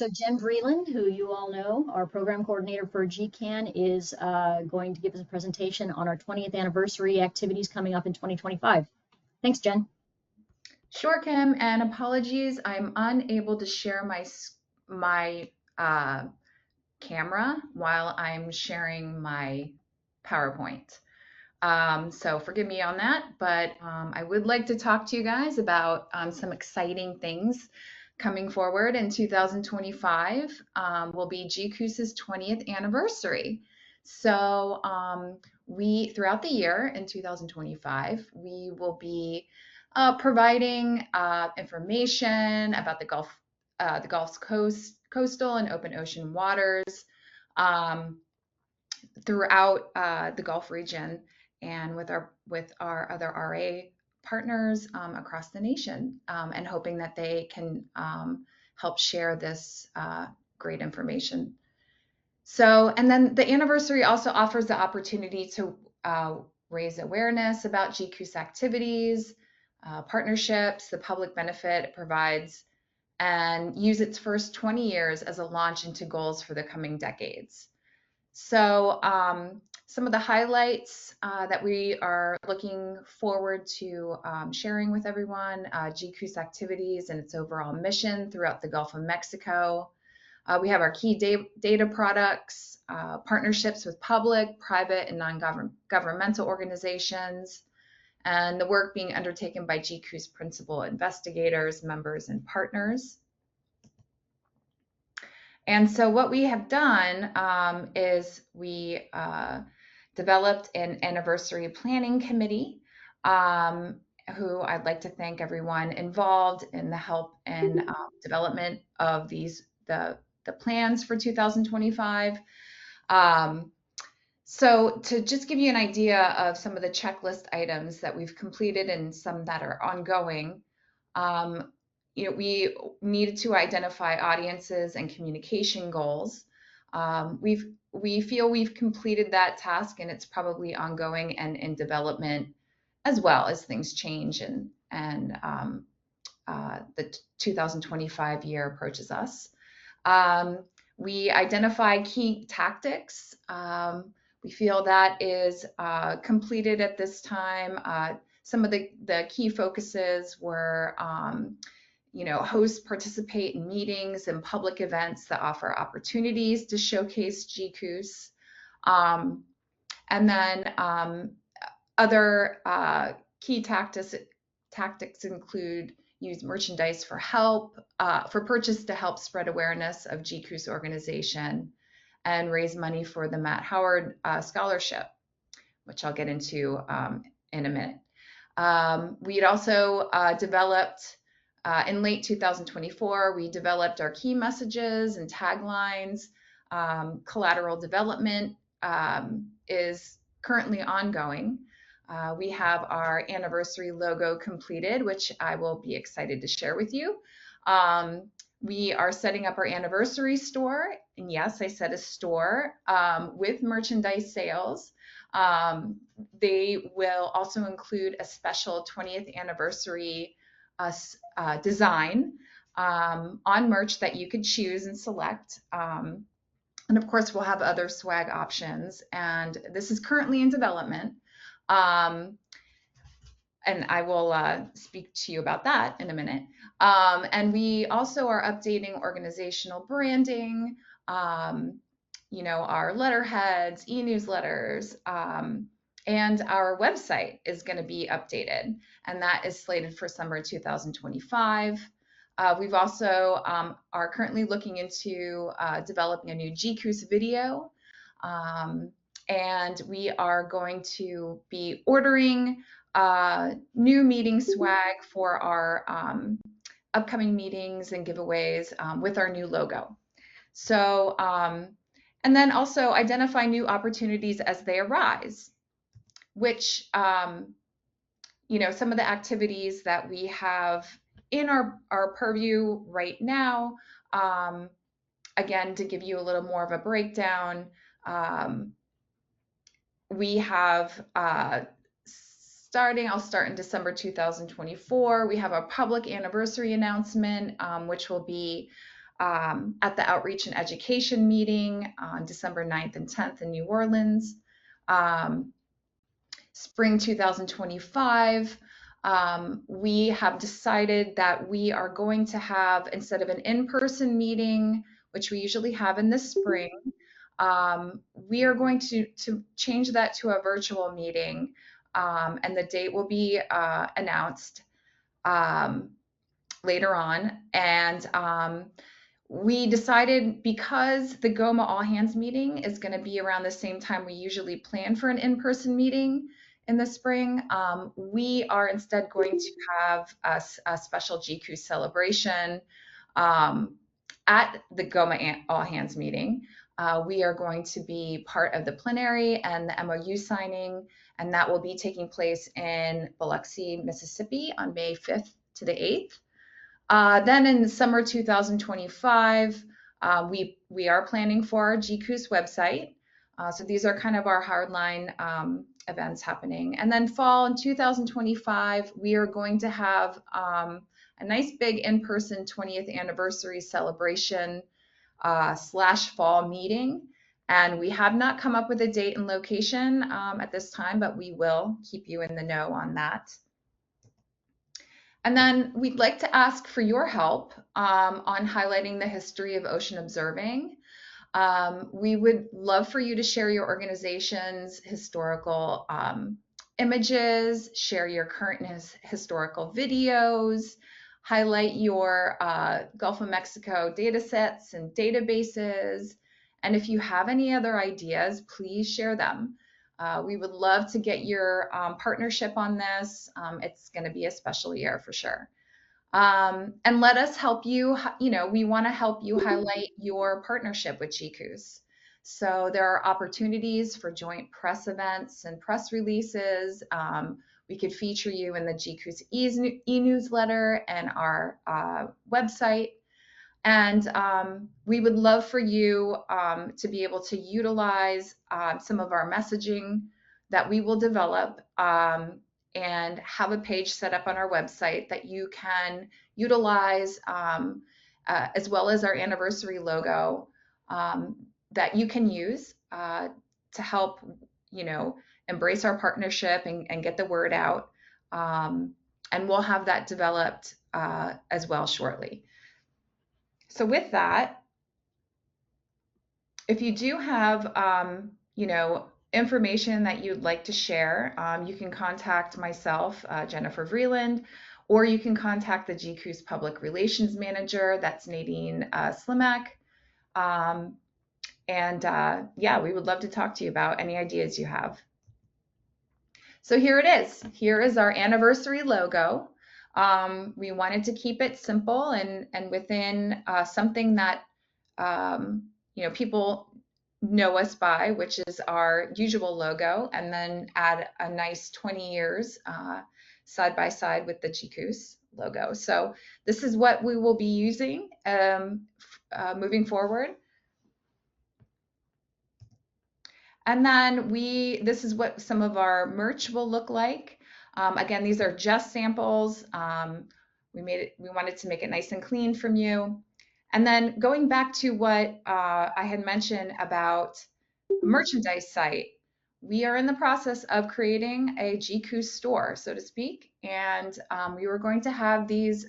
So Jen Vreeland, who you all know, our program coordinator for GCAN, is going to give us a presentation on our 20th anniversary activities coming up in 2025. Thanks, Jen. Sure, Kim, and apologies, I'm unable to share my camera while I'm sharing my PowerPoint. So forgive me on that, but I would like to talk to you guys about some exciting things coming forward in 2025. Will be GCOOS's 20th anniversary. So throughout the year in 2025, we will be providing information about the Gulf's coastal and open ocean waters throughout the Gulf region, and with our other RA partners across the nation, and hoping that they can help share this great information. So, and then the anniversary also offers the opportunity to raise awareness about GCOOS activities, partnerships, the public benefit it provides, and use its first 20 years as a launch into goals for the coming decades. So some of the highlights that we are looking forward to sharing with everyone, GCOOS activities and its overall mission throughout the Gulf of Mexico. We have our key data products, partnerships with public, private, and non-governmental organizations, and the work being undertaken by GCOOS principal investigators, members, and partners. And so what we have done is we developed an anniversary planning committee, who I'd like to thank everyone involved in the help and development of the plans for 2025. So to just give you an idea of some of the checklist items that we've completed and some that are ongoing, we needed to identify audiences and communication goals. We feel we've completed that task, and it's probably ongoing and in development as well as things change and the 2025 year approaches us. We identify key tactics. We feel that is completed at this time. Some of the key focuses were host, participate in meetings and public events that offer opportunities to showcase GCOOS. And then other key tactics include use merchandise for purchase to help spread awareness of GCOOS organization, and raise money for the Matt Howard Scholarship, which I'll get into in a minute. We had also developed, in late 2024, we developed our key messages and taglines. Collateral development is currently ongoing. We have our anniversary logo completed, which I will be excited to share with you. We are setting up our anniversary store, and yes, I said a store, with merchandise sales. They will also include a special 20th anniversary design on merch that you could choose and select. And of course, we'll have other swag options, and this is currently in development. And I will speak to you about that in a minute. And we also are updating organizational branding, our letterheads, e-newsletters, and our website is going to be updated, and that is slated for summer 2025. We've also are currently looking into developing a new GCOOS video, and we are going to be ordering new meeting swag for our upcoming meetings and giveaways with our new logo. So, and then also identify new opportunities as they arise, which, some of the activities that we have in our purview right now, again, to give you a little more of a breakdown, we have I'll start in December 2024. We have a public anniversary announcement, which will be at the Outreach and Education meeting on December 9th and 10th in New Orleans. Spring 2025, we have decided that we are going to have, instead of an in-person meeting, which we usually have in the spring, we are going to change that to a virtual meeting, and the date will be announced later on. And we decided, because the GOMA All Hands meeting is going to be around the same time we usually plan for an in-person meeting in the spring, we are instead going to have a special GCOOS celebration at the GOMA All Hands meeting. We are going to be part of the plenary and the MOU signing, and that will be taking place in Biloxi, Mississippi on May 5th to the 8th. Then in the summer 2025, we are planning for our GCOOS website. So these are kind of our hardline events happening. And then fall in 2025, we are going to have a nice big in-person 20th anniversary celebration / fall meeting. And we have not come up with a date and location at this time, but we will keep you in the know on that. And then we'd like to ask for your help on highlighting the history of ocean observing. We would love for you to share your organization's historical images, share your current historical videos, highlight your Gulf of Mexico data sets and databases. And if you have any other ideas, please share them. We would love to get your partnership on this. It's going to be a special year for sure. And let us help you. We want to help you highlight your partnership with GCOOS. So there are opportunities for joint press events and press releases. We could feature you in the GCOOS e-newsletter and our website. And we would love for you to be able to utilize some of our messaging that we will develop and have a page set up on our website that you can utilize, as well as our anniversary logo that you can use to help, embrace our partnership and get the word out. And we'll have that developed as well shortly. So with that, if you do have, information that you'd like to share, you can contact myself, Jennifer Vreeland, or you can contact the GCOOS Public Relations Manager, that's Nadine Slimak. We would love to talk to you about any ideas you have. So here it is. Here is our anniversary logo. We wanted to keep it simple and within something that people know us by, which is our usual logo, and then add a nice 20 years side by side with the GCOOS logo. So this is what we will be using moving forward. And then this is what some of our merch will look like. Again, these are just samples. We wanted to make it nice and clean from you. And then going back to what I had mentioned about merchandise site, we are in the process of creating a GCOOS store, so to speak. And we were going to have these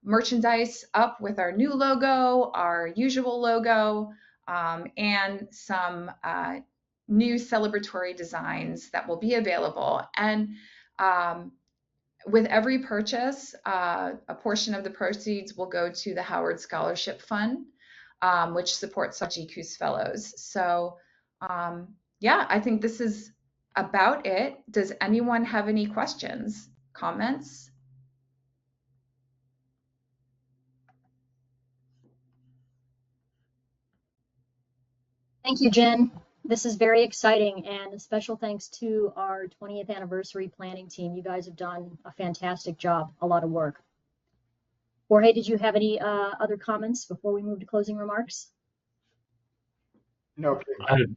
merchandise up with our new logo, our usual logo, and some new celebratory designs that will be available. And with every purchase, a portion of the proceeds will go to the Howard Scholarship Fund, which supports our GCOOS fellows. So I think this is about it. Does anyone have any questions, comments? Thank you, Jen. This is very exciting, and a special thanks to our 20th anniversary planning team. You guys have done a fantastic job, a lot of work. Jorge, did you have any other comments before we move to closing remarks? No.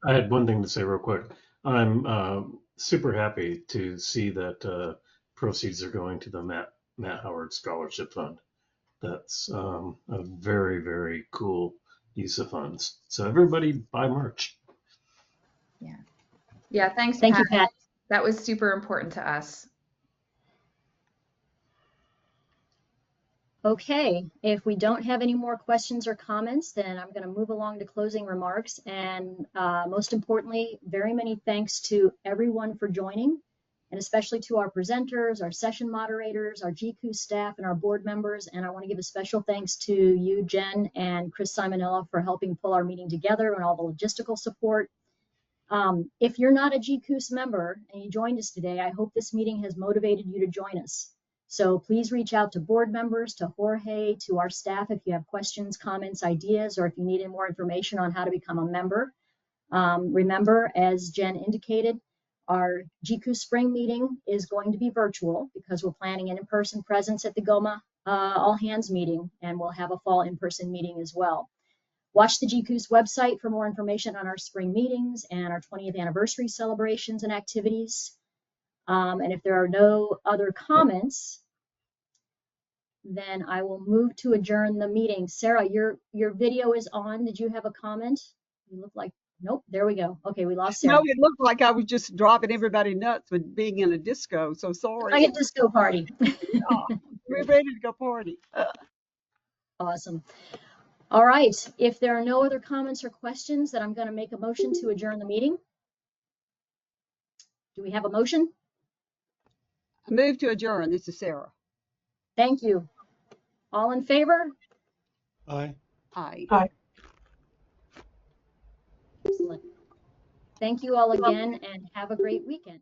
I had one thing to say real quick. I'm super happy to see that proceeds are going to the Matt Howard Scholarship Fund. That's a very, very cool use of funds. So everybody buy merch. Yeah, thanks, Thank Pat. you, Pat. That was super important to us. Okay, if we don't have any more questions or comments, then I'm going to move along to closing remarks. And most importantly, very many thanks to everyone for joining, and especially to our presenters, our session moderators, our GCOOS staff, and our board members. And I want to give a special thanks to you, Jen, and Chris Simonella for helping pull our meeting together and all the logistical support. If you're not a GCOOS member and you joined us today, I hope this meeting has motivated you to join us. So please reach out to board members, to Jorge, to our staff if you have questions, comments, ideas, or if you need any more information on how to become a member. Remember, as Jen indicated, our GCOOS spring meeting is going to be virtual because we're planning an in-person presence at the GOMA all hands meeting, and we'll have a fall in-person meeting as well. Watch the GCOOS website for more information on our spring meetings and our 20th anniversary celebrations and activities. And if there are no other comments, then I will move to adjourn the meeting. Sarah, your video is on. Did you have a comment? You look like, nope, there we go. Okay, we lost Sarah. No, it looked like I was just driving everybody nuts with being in a disco, so sorry. Like a disco party. We're ready to go party. Awesome. All right, if there are no other comments or questions, then I'm going to make a motion to adjourn the meeting. Do we have a motion? I move to adjourn. This is Sarah. Thank you. All in favor? Aye. Aye. Excellent. Thank you all again and have a great weekend.